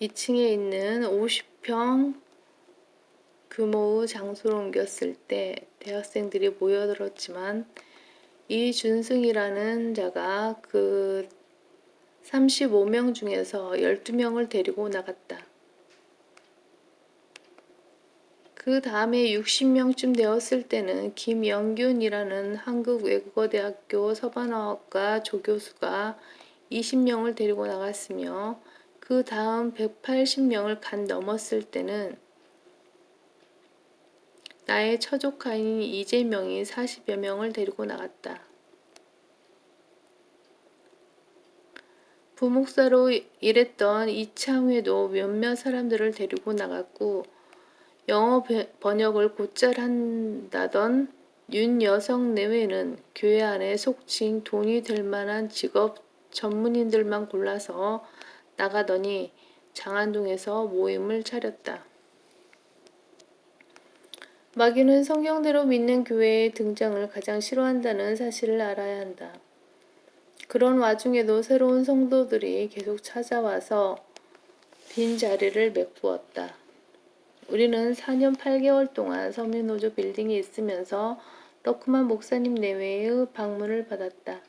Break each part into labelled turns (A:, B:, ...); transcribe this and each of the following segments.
A: 2층에 있는 50평 규모의 장소로 옮겼을 때 대학생들이 모여들었지만 이준승이라는 자가 그 35명 중에서 12명을 데리고 나갔다. 그 다음에 60명쯤 되었을 때는 김영균이라는 한국외국어대학교 서반어학과 조교수가 20명을 데리고 나갔으며 그 다음 180명을 간 넘었을 때는 나의 처조카인 이재명이 40여 명을 데리고 나갔다. 부목사로 일했던 이창회도 몇몇 사람들을 데리고 나갔고 영어 번역을 곧잘 한다던 윤여성 내외는 교회 안에 속칭 돈이 될 만한 직업 전문인들만 골라서 나가더니 장안동에서 모임을 차렸다. 마귀는 성경대로 믿는 교회의 등장을 가장 싫어한다는 사실을 알아야 한다. 그런 와중에도 새로운 성도들이 계속 찾아와서 빈 자리를 메꾸었다. 우리는 4년 8개월 동안 서민노조 빌딩에 있으면서 러크만 목사님 내외의 방문을 받았다.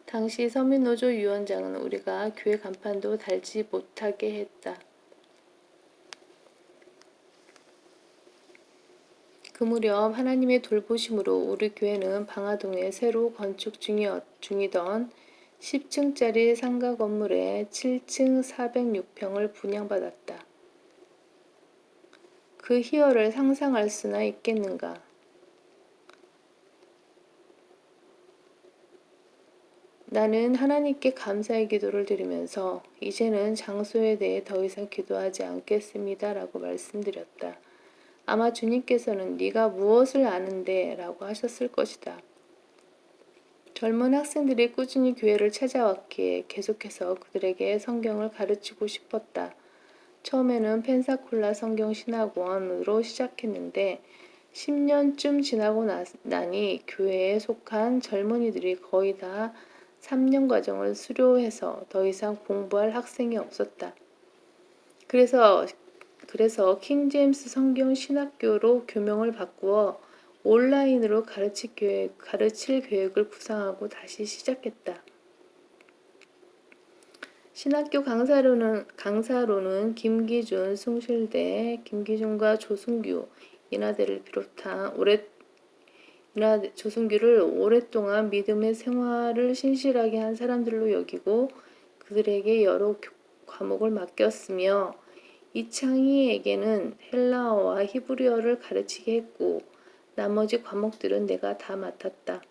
A: 당시 서민노조 위원장은 우리가 교회 간판도 달지 못하게 했다. 그 무렵 하나님의 돌보심으로 우리 교회는 방화동에 새로 건축 중이던 10층짜리 상가 건물에 7층 406평을 분양받았다. 그 희열을 상상할 수나 있겠는가. 나는 하나님께 감사의 기도를 드리면서 이제는 장소에 대해 더 이상 기도하지 않겠습니다 라고 말씀드렸다. 아마 주님께서는 네가 무엇을 아는데 라고 하셨을 것이다. 젊은 학생들이 꾸준히 교회를 찾아왔기에 계속해서 그들에게 성경을 가르치고 싶었다. 처음에는 펜사콜라 성경신학원으로 시작했는데 10년쯤 지나고 나니 교회에 속한 젊은이들이 거의 다 3년 과정을 수료해서 더 이상 공부할 학생이 없었다. 그래서 킹제임스 성경 신학교로 교명을 바꾸어 온라인으로 가르칠 계획을 구상하고 다시 시작했다. 신학교 강사로는 김기준, 숭실대, 김기준과 조승규, 인하대를 비롯한 조승규를 오랫동안 믿음의 생활을 신실하게 한 사람들로 여기고 그들에게 여러 과목을 맡겼으며 이창희에게는 헬라어와 히브리어를 가르치게 했고 나머지 과목들은 내가 다 맡았다.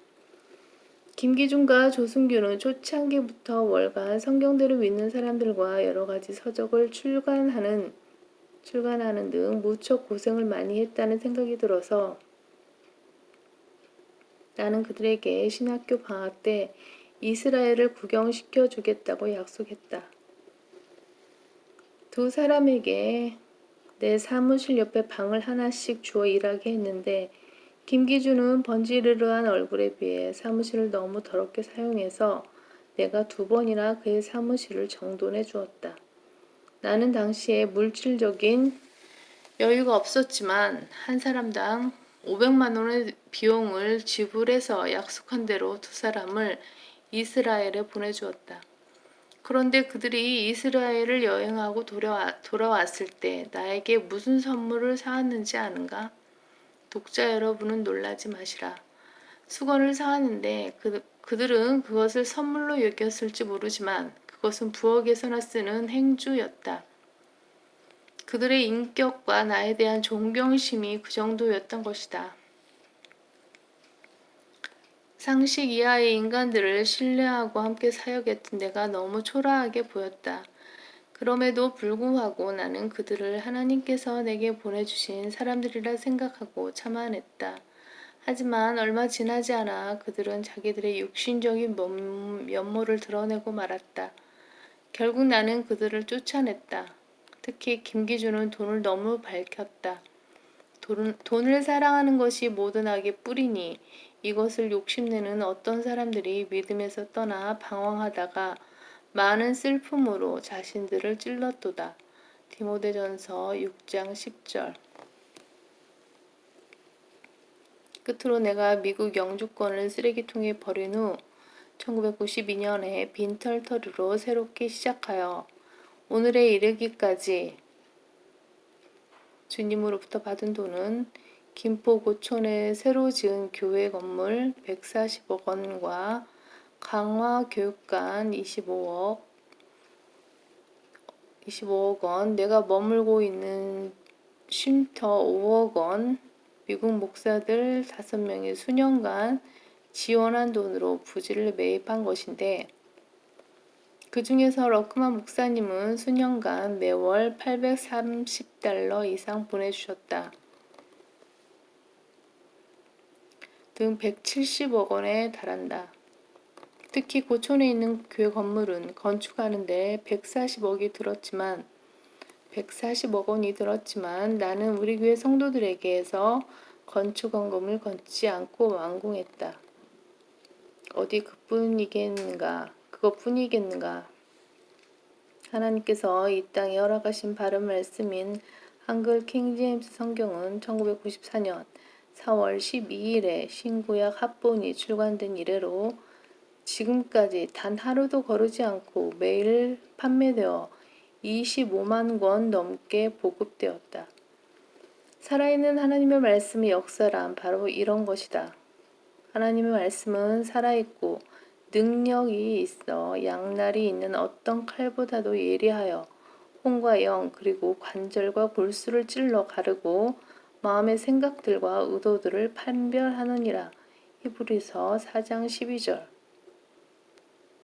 A: 김기준과 조승규는 초창기부터 월간 성경대로 믿는 사람들과 여러 가지 서적을 출간하는 등 무척 고생을 많이 했다는 생각이 들어서 나는 그들에게 신학교 방학 때 이스라엘을 구경시켜 주겠다고 약속했다. 두 사람에게 내 사무실 옆에 방을 하나씩 주어 일하게 했는데 김기준은 번지르르한 얼굴에 비해 사무실을 너무 더럽게 사용해서 내가 2번이나 그의 사무실을 정돈해 주었다. 나는 당시에 물질적인 여유가 없었지만 한 사람당 500만 원의 비용을 지불해서 약속한 대로 두 사람을 이스라엘에 보내주었다. 그런데 그들이 이스라엘을 여행하고 돌아왔을 때 나에게 무슨 선물을 사왔는지 아는가? 독자 여러분은 놀라지 마시라. 수건을 사왔는데 그들은 그것을 선물로 여겼을지 모르지만 그것은 부엌에서나 쓰는 행주였다. 그들의 인격과 나에 대한 존경심이 그 정도였던 것이다. 상식 이하의 인간들을 신뢰하고 함께 사역했던 내가 너무 초라하게 보였다. 그럼에도 불구하고 나는 그들을 하나님께서 내게 보내주신 사람들이라 생각하고 참아냈다. 하지만 얼마 지나지 않아 그들은 자기들의 육신적인 면모를 드러내고 말았다. 결국 나는 그들을 쫓아냈다. 특히 김기준은 돈을 너무 밝혔다. 돈을 사랑하는 것이 모든 악의 뿌리니 이것을 욕심내는 어떤 사람들이 믿음에서 떠나 방황하다가 많은 슬픔으로 자신들을 찔렀도다. 디모데전서 6장 10절. 끝으로 내가 미국 영주권을 쓰레기통에 버린 후 1992년에 빈털터리로 새롭게 시작하여 오늘에 이르기까지 주님으로부터 받은 돈은 김포고촌에 새로 지은 교회 건물 140억 원과 강화교육관 25억 원, 내가 머물고 있는 쉼터 5억 원, 미국 목사들 5명이 수년간 지원한 돈으로 부지를 매입한 것인데, 그 중에서 러크만 목사님은 수년간 매월 $830 이상 보내주셨다. 등 170억 원에 달한다. 특히 고촌에 있는 교회 건물은 건축하는데 140억 원이 들었지만 나는 우리 교회 성도들에게서 건축원금을 걷지 않고 완공했다. 어디 그것뿐이겠는가? 하나님께서 이 땅에 허락하신 바른 말씀인 한글 킹제임스 성경은 1994년 4월 12일에 신구약 합본이 출간된 이래로 지금까지 단 하루도 거르지 않고 매일 판매되어 25만 권 넘게 보급되었다. 살아있는 하나님의 말씀의 역사란 바로 이런 것이다. 하나님의 말씀은 살아있고 능력이 있어 양날이 있는 어떤 칼보다도 예리하여 혼과 영 그리고 관절과 골수를 찔러 가르고 마음의 생각들과 의도들을 판별하느니라. 히브리서 4장 12절.